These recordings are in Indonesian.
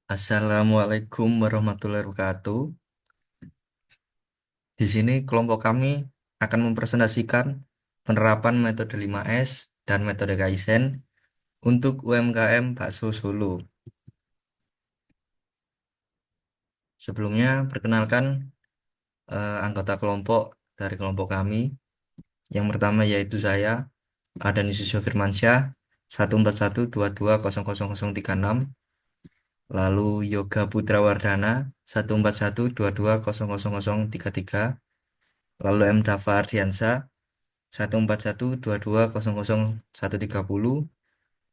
Assalamualaikum warahmatullahi wabarakatuh. Di sini kelompok kami akan mempresentasikan penerapan metode 5S dan metode Kaizen untuk UMKM Bakso Solo. Sebelumnya, perkenalkan anggota kelompok dari kelompok kami. Yang pertama yaitu saya, Adanisisyo Firmansyah, 141220036. Lalu Yoga Putra Wardana, 141220033. Lalu M. Dava Ardiansa, 14122000130,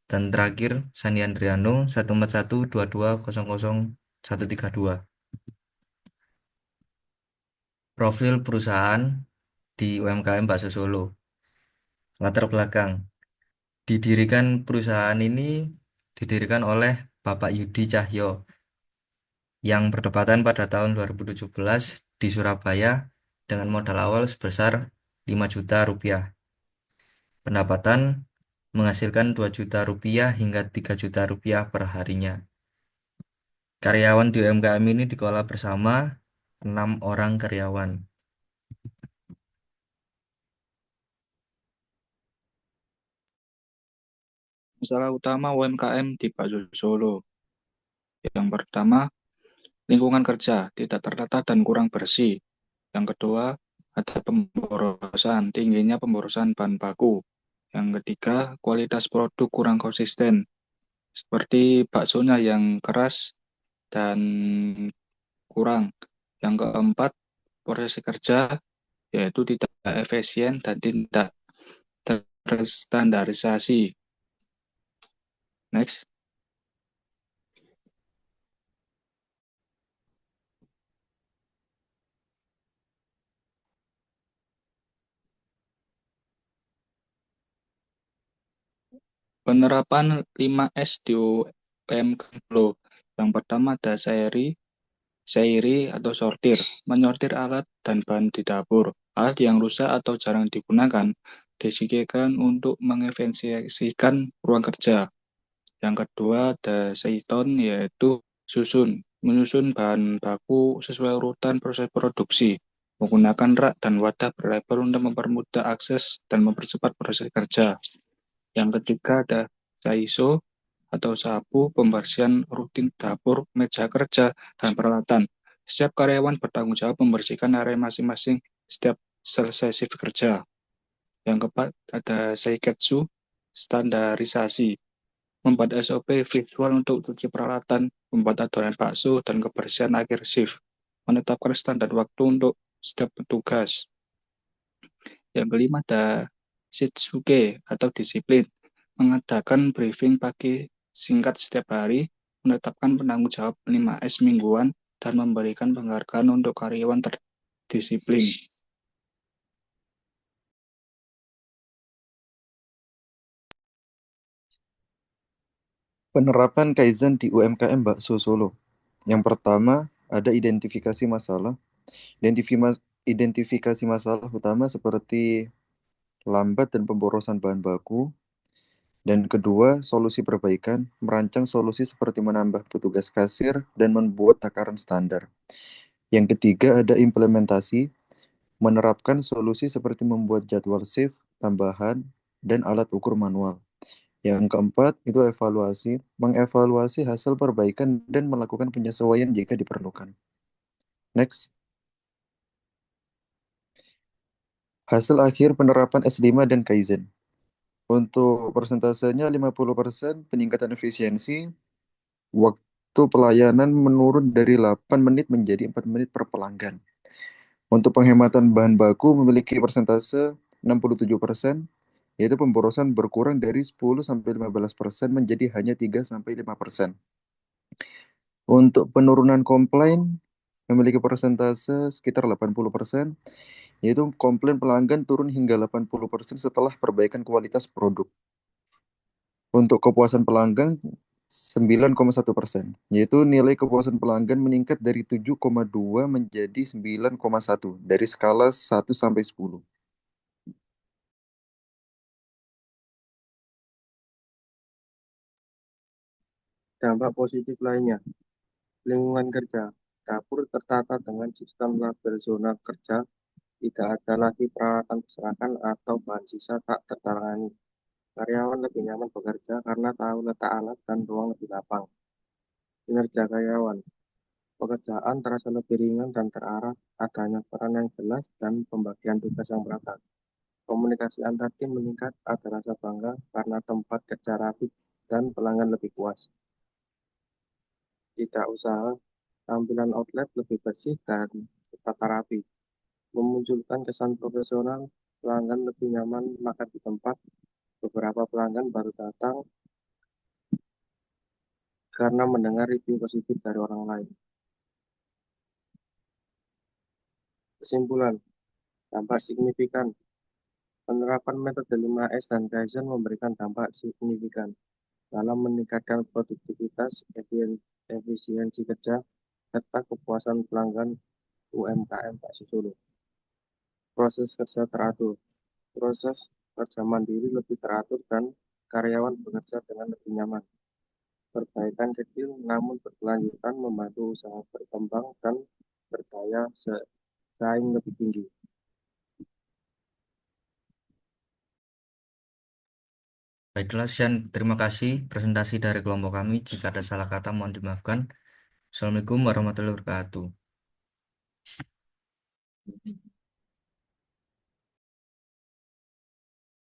dan terakhir Sandi Andriano 14122000132. Profil perusahaan di UMKM Bakso Solo. Latar belakang. Perusahaan ini didirikan oleh Bapak Yudi Cahyo yang bertepatan pada tahun 2017 di Surabaya dengan modal awal sebesar 5 juta rupiah. Pendapatan menghasilkan 2 juta rupiah hingga 3 juta rupiah per harinya. Karyawan di UMKM ini dikelola bersama 6 orang karyawan. Masalah utama UMKM di Bakso Solo. Yang pertama, lingkungan kerja tidak tertata dan kurang bersih. Yang kedua, ada tingginya pemborosan bahan baku. Yang ketiga, kualitas produk kurang konsisten, seperti baksonya yang keras dan kurang. Yang keempat, proses kerja yaitu tidak efisien dan tidak terstandarisasi. Next. Penerapan 5S di UMKM Solo. Yang pertama ada seiri atau sortir, menyortir alat dan bahan di dapur. Alat yang rusak atau jarang digunakan disingkirkan untuk mengefisiensikan ruang kerja. Yang kedua ada seiton, yaitu menyusun bahan baku sesuai urutan proses produksi, menggunakan rak dan wadah berlabel untuk mempermudah akses dan mempercepat proses kerja. Yang ketiga ada Saiso atau sapu pembersihan rutin dapur, meja kerja, dan peralatan. Setiap karyawan bertanggung jawab membersihkan area masing-masing setiap selesai shift kerja. Yang keempat ada Seiketsu, standarisasi, membuat SOP visual untuk cuci peralatan, membuat adonan bakso, dan kebersihan akhir shift, menetapkan standar waktu untuk setiap petugas. Yang kelima ada Shitsuke atau disiplin, mengadakan briefing pagi singkat setiap hari, menetapkan penanggung jawab 5S mingguan, dan memberikan penghargaan untuk karyawan terdisiplin. Penerapan Kaizen di UMKM Bakso Solo. Yang pertama, ada identifikasi masalah. Identifikasi masalah utama seperti lambat dan pemborosan bahan baku. Dan kedua, solusi perbaikan, merancang solusi seperti menambah petugas kasir dan membuat takaran standar. Yang ketiga, ada implementasi, menerapkan solusi seperti membuat jadwal shift, tambahan, dan alat ukur manual. Yang keempat, itu evaluasi, mengevaluasi hasil perbaikan dan melakukan penyesuaian jika diperlukan. Next, hasil akhir penerapan S5 dan Kaizen. Untuk persentasenya 50% peningkatan efisiensi, waktu pelayanan menurun dari 8 menit menjadi 4 menit per pelanggan. Untuk penghematan bahan baku memiliki persentase 67%, yaitu pemborosan berkurang dari 10-15% menjadi hanya 3-5%. Untuk penurunan komplain memiliki persentase sekitar 80%, yaitu komplain pelanggan turun hingga 80% setelah perbaikan kualitas produk. Untuk kepuasan pelanggan 9,1%, yaitu nilai kepuasan pelanggan meningkat dari 7,2 menjadi 9,1 dari skala 1 sampai 10. Dampak positif lainnya. Lingkungan kerja. Dapur tertata dengan sistem label zona kerja, tidak ada lagi peralatan berserakan atau bahan sisa tak tertangani. Karyawan lebih nyaman bekerja karena tahu letak alat dan ruang lebih lapang. Kinerja karyawan. Pekerjaan terasa lebih ringan dan terarah, adanya peran yang jelas dan pembagian tugas yang merata. Komunikasi antar tim meningkat, ada rasa bangga karena tempat kerja rapi dan pelanggan lebih puas. Tidak usaha, tampilan outlet lebih bersih dan tertata rapi, memunculkan kesan profesional, pelanggan lebih nyaman makan di tempat, beberapa pelanggan baru datang karena mendengar review positif dari orang lain. Kesimpulan, dampak signifikan. Penerapan metode 5S dan Kaizen memberikan dampak signifikan dalam meningkatkan produktivitas, efisiensi kerja, serta kepuasan pelanggan UMKM Bakso Solo. Proses kerja teratur. Proses kerja mandiri lebih teratur dan karyawan bekerja dengan lebih nyaman. Perbaikan kecil namun berkelanjutan membantu usaha berkembang dan berdaya saing lebih tinggi. Baiklah, sekian terima kasih presentasi dari kelompok kami. Jika ada salah kata mohon dimaafkan. Assalamualaikum warahmatullahi wabarakatuh.